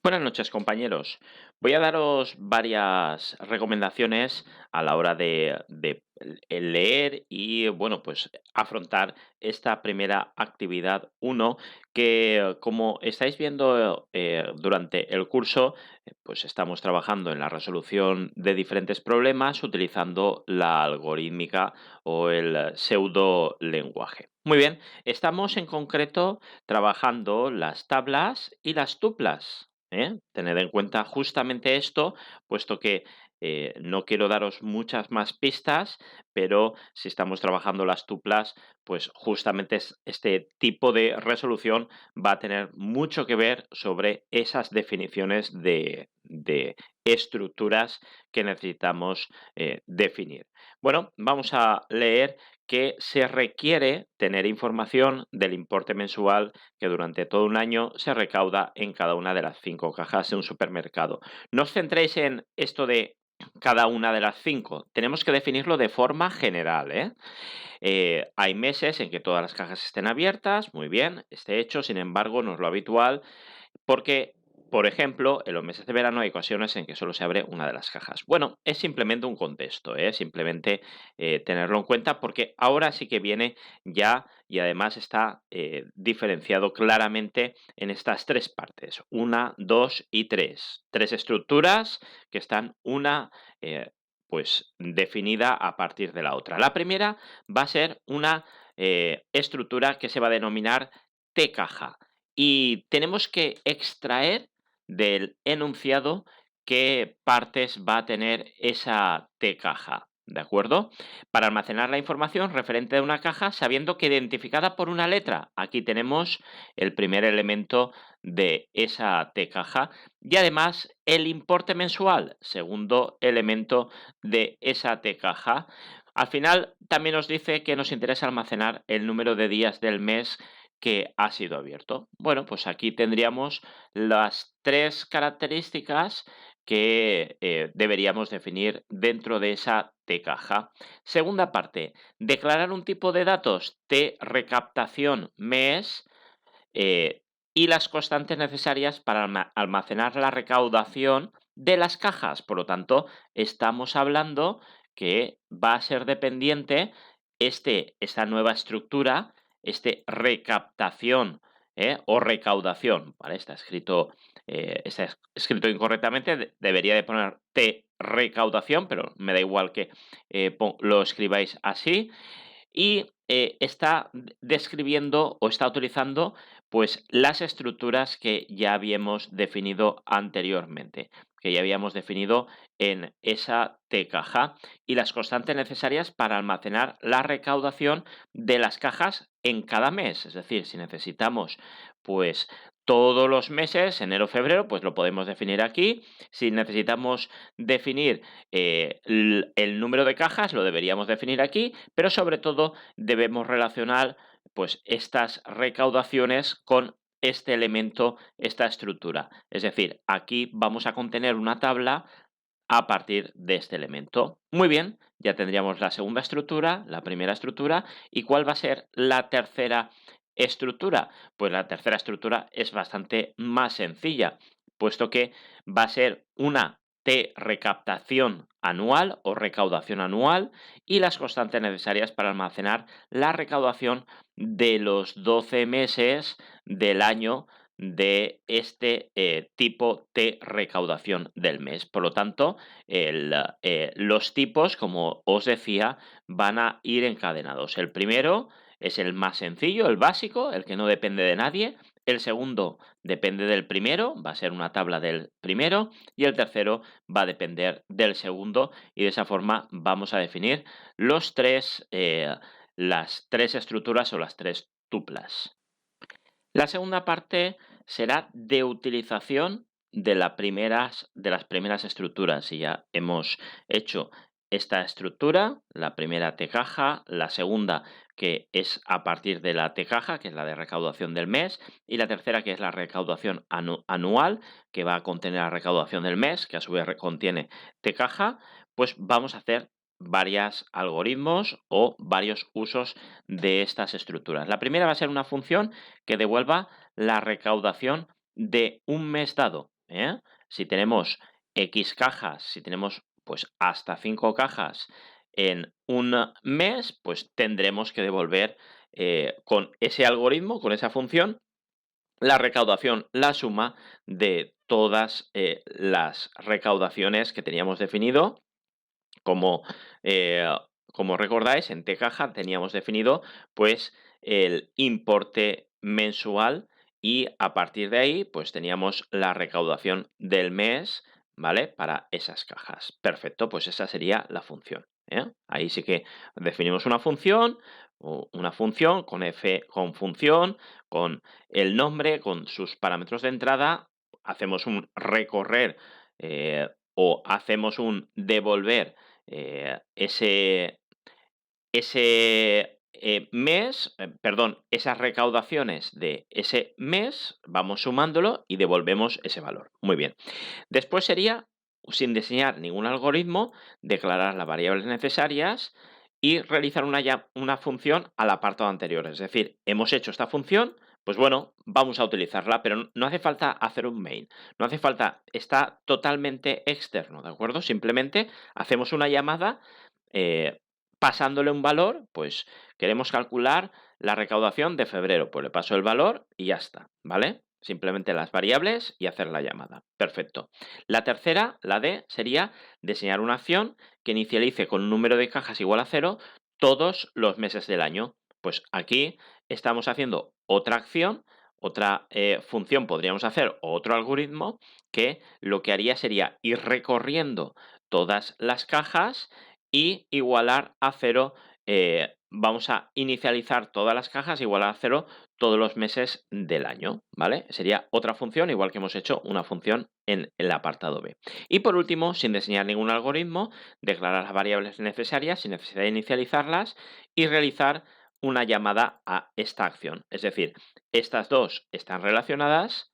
Buenas noches, compañeros. Voy a daros varias recomendaciones a la hora de leer y, bueno, pues afrontar esta primera actividad uno que, como estáis viendo durante el curso, pues estamos trabajando en la resolución de diferentes problemas utilizando la algorítmica o el pseudo lenguaje. Muy bien, estamos en concreto trabajando las tablas y las tuplas. Tened en cuenta justamente esto, puesto que no quiero daros muchas más pistas, pero si estamos trabajando las tuplas, pues justamente este tipo de resolución va a tener mucho que ver sobre esas definiciones de estructuras que necesitamos definir. Bueno, vamos a leer que se requiere tener información del importe mensual que durante todo un año se recauda en cada una de las 5 cajas de un supermercado. No os centréis en esto de cada una de las 5. Tenemos que definirlo de forma general, ¿eh? Hay meses en que todas las cajas estén abiertas, muy bien, esté hecho, sin embargo, no es lo habitual porque, por ejemplo, en los meses de verano hay ocasiones en que solo se abre una de las cajas. Bueno, es simplemente un contexto, simplemente tenerlo en cuenta porque ahora sí que viene ya y además está diferenciado claramente en estas tres partes, una, dos y tres. Tres estructuras que están una pues definida a partir de la otra. La primera va a ser una estructura que se va a denominar T-caja y tenemos que extraer del enunciado qué partes va a tener esa T-caja, ¿de acuerdo? Para almacenar la información referente a una caja sabiendo que identificada por una letra. Aquí tenemos el primer elemento de esa T-caja y además el importe mensual, segundo elemento de esa T-caja. Al final también nos dice que nos interesa almacenar el número de días del mes que ha sido abierto. Bueno, pues aquí tendríamos las tres características que deberíamos definir dentro de esa T-caja. Segunda parte, declarar un tipo de datos T recaptación mes eh, y las constantes necesarias para almacenar la recaudación de las cajas. Por lo tanto, estamos hablando que va a ser dependiente esta nueva estructura, recaptación o recaudación. ¿Vale? Está escrito incorrectamente, debería de poner T recaudación, pero me da igual que lo escribáis así y está describiendo o está utilizando pues las estructuras que ya habíamos definido anteriormente, que ya habíamos definido en esa T caja y las constantes necesarias para almacenar la recaudación de las cajas en cada mes. Es decir, si necesitamos pues todos los meses, enero, febrero, pues lo podemos definir aquí. Si necesitamos definir el número de cajas, lo deberíamos definir aquí, pero sobre todo debemos relacionar pues estas recaudaciones con este elemento, esta estructura. Es decir, aquí vamos a contener una tabla a partir de este elemento. Muy bien, ya tendríamos la segunda estructura, la primera estructura, ¿y cuál va a ser la tercera estructura? Pues la tercera estructura es bastante más sencilla, puesto que va a ser una T recaptación anual o recaudación anual y las constantes necesarias para almacenar la recaudación de los 12 meses del año de este tipo de recaudación del mes. Por lo tanto, los tipos, como os decía, van a ir encadenados. El primero es el más sencillo, el básico, el que no depende de nadie. El segundo depende del primero, va a ser una tabla del primero. Y el tercero va a depender del segundo. Y de esa forma vamos a definir las tres estructuras o las tres tuplas. La segunda parte será de utilización de las primeras estructuras. Y ya hemos hecho esta estructura, la primera T-caja, la segunda que es a partir de la T-caja, que es la de recaudación del mes, y la tercera que es la recaudación anual, que va a contener la recaudación del mes, que a su vez contiene T-caja, pues vamos a hacer varios algoritmos o varios usos de estas estructuras. La primera va a ser una función que devuelva la recaudación de un mes dado. ¿eh? Si tenemos X cajas, si tenemos pues hasta 5 cajas en un mes, pues tendremos que devolver con ese algoritmo, con esa función, la recaudación, la suma de todas las recaudaciones que teníamos definido como, eh, como recordáis, en Tcaja teníamos definido pues el importe mensual y a partir de ahí pues teníamos la recaudación del mes, ¿vale? Para esas cajas. Perfecto, pues esa sería la función, ¿eh? Ahí sí que definimos una función, o una función con con función, con el nombre, con sus parámetros de entrada, hacemos un recorrer o hacemos un devolver ese mes, perdón, esas recaudaciones de ese mes, vamos sumándolo y devolvemos ese valor. Muy bien. Después sería, sin diseñar ningún algoritmo, declarar las variables necesarias y realizar una función al apartado anterior. Es decir, hemos hecho esta función, pues bueno, vamos a utilizarla, pero no hace falta hacer un main, no hace falta, está totalmente externo, ¿de acuerdo? Simplemente hacemos una llamada eh, pasándole un valor, pues queremos calcular la recaudación de febrero, pues le paso el valor y ya está, ¿vale? Simplemente las variables y hacer la llamada. Perfecto. La tercera, la D, sería diseñar una acción que inicialice con un número de cajas igual a cero todos los meses del año. Pues aquí estamos haciendo otra acción, otra función podríamos hacer, o otro algoritmo que lo que haría sería ir recorriendo todas las cajas y igualar a cero. Vamos a inicializar todas las cajas, igualar a cero todos los meses del año, ¿vale? Sería otra función, igual que hemos hecho una función en el apartado B. Y por último, sin diseñar ningún algoritmo, declarar las variables necesarias sin necesidad de inicializarlas y realizar una llamada a esta acción. Es decir, estas dos están relacionadas,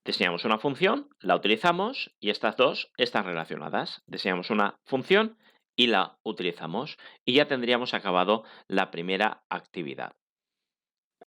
diseñamos una función, la utilizamos y estas dos están relacionadas. Diseñamos una función y la utilizamos y ya tendríamos acabado la primera actividad.